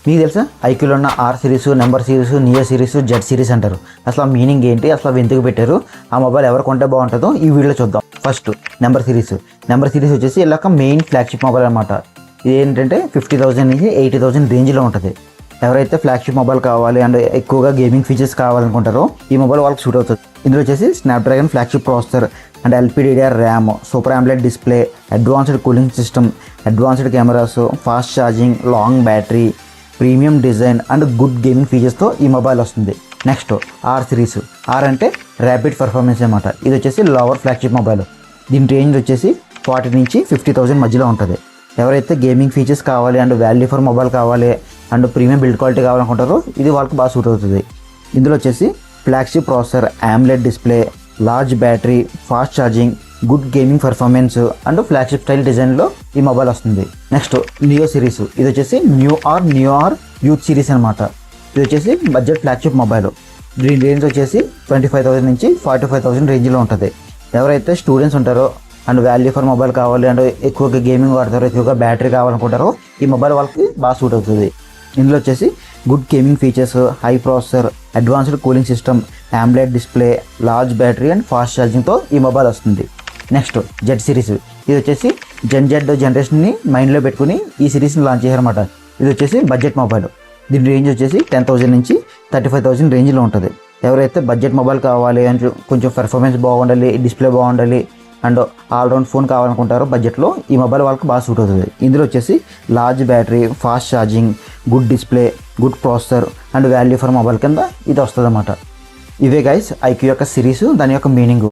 మీకు తెలుసా ఐక్యూలో ఉన్న R series, number series, neo series, Z series అంటారు. అసలు ఆ మీనింగ్ ఏంటి, అసలు అవి ఎందుకు పెట్టారు, ఆ మొబైల్ ఎవరు కొంటే బాగుంటుందో ఈ వీడియోలో చూద్దాం. ఫస్ట్ నెంబర్ సిరీస్ వచ్చేసి ఇలాగ మెయిన్ ఫ్లాగ్షిప్ మొబైల్ అనమాట. ఇది ఏంటంటే 50,000 నుంచి 80,000 రేంజ్లో ఉంటుంది. ఎవరైతే ఫ్లాగ్షిప్ మొబైల్ కావాలి అండ్ ఎక్కువగా గేమింగ్ ఫీచర్స్ కావాలనుకుంటారో ఈ మొబైల్ వాళ్ళకి సూట్ అవుతుంది. ఇందులో వచ్చేసి Snapdragon flagship processor and LPDDR RAM, super AMOLED display, advanced cooling system, advanced cameras, fast charging, long battery, premium design and good gaming ఫీచర్స్తో ఈ మొబైల్ వస్తుంది. Next R series. ఆర్ అంటే ర్యాపిడ్ పర్ఫార్మెన్స్ అనమాట. ఇది వచ్చేసి లోవర్ ఫ్లాగ్షిప్ మొబైల్. దీని range వచ్చేసి 40 నుంచి 50,000 మధ్యలో ఉంటుంది. ఎవరైతే గేమింగ్ ఫీచర్స్ కావాలి అండ్ వాల్యూ ఫర్ మొబైల్ కావాలి అండ్ ప్రీమియం బిల్డ్ క్వాలిటీ కావాలనుకుంటారో ఇది వాళ్ళకి బాగా సూట్ అవుతుంది. ఇందులో వచ్చేసి flagship processor, AMOLED display, large battery, fast charging, good gaming performance and flagship style డిజైన్లో ఈ మొబైల్ వస్తుంది. Next neo series. ఇది వచ్చేసి న్యూ ఆర్ యూత్ సిరీస్ అనమాట. ఇది వచ్చేసి బడ్జెట్ ఫ్లాగ్షిప్ మొబైల్. దీని రేంజ్ వచ్చేసి 25,000 నుంచి 45,000 రేంజ్లో ఉంటుంది. ఎవరైతే స్టూడెంట్స్ ఉంటారో అండ్ వాల్యూ ఫర్ మొబైల్ కావాలి అండ్ ఎక్కువగా గేమింగ్ వాడతారో, ఎక్కువగా బ్యాటరీ కావాలనుకుంటారో ఈ మొబైల్ వాళ్ళకి బాగా సూట్ అవుతుంది. ఇందులో వచ్చేసి good gaming features, high processor, advanced cooling system, AMOLED display, large battery and fast ఛార్జింగ్తో ఈ మొబైల్ వస్తుంది. Next Z series. ఇది వచ్చేసి జెడ్ జనరేషన్ని మైండ్లో పెట్టుకుని ఈ సిరీస్ని లాంచ్ చేశారన్నమాట. ఇది వచ్చేసి బడ్జెట్ మొబైల్. దీని రేంజ్ వచ్చేసి 10,000 నుంచి 35,000 రేంజ్లో ఉంటుంది. ఎవరైతే బడ్జెట్ మొబైల్ కావాలి అండ్ కొంచెం పెర్ఫార్మెన్స్ బాగుండాలి, డిస్ప్లే బాగుండాలి అండ్ ఆల్రౌండ్ ఫోన్ కావాలనుకుంటారో బడ్జెట్లో ఈ మొబైల్ వాళ్ళకి బాగా సూట్ అవుతుంది. ఇందులో వచ్చేసి large battery, fast charging, good display, good processor and value for mobile కింద ఇది వస్తుంది అన్నమాట. ఇవే గైస్ ఐక్యూ యొక్క సిరీస్, దాని యొక్క మీనింగ్.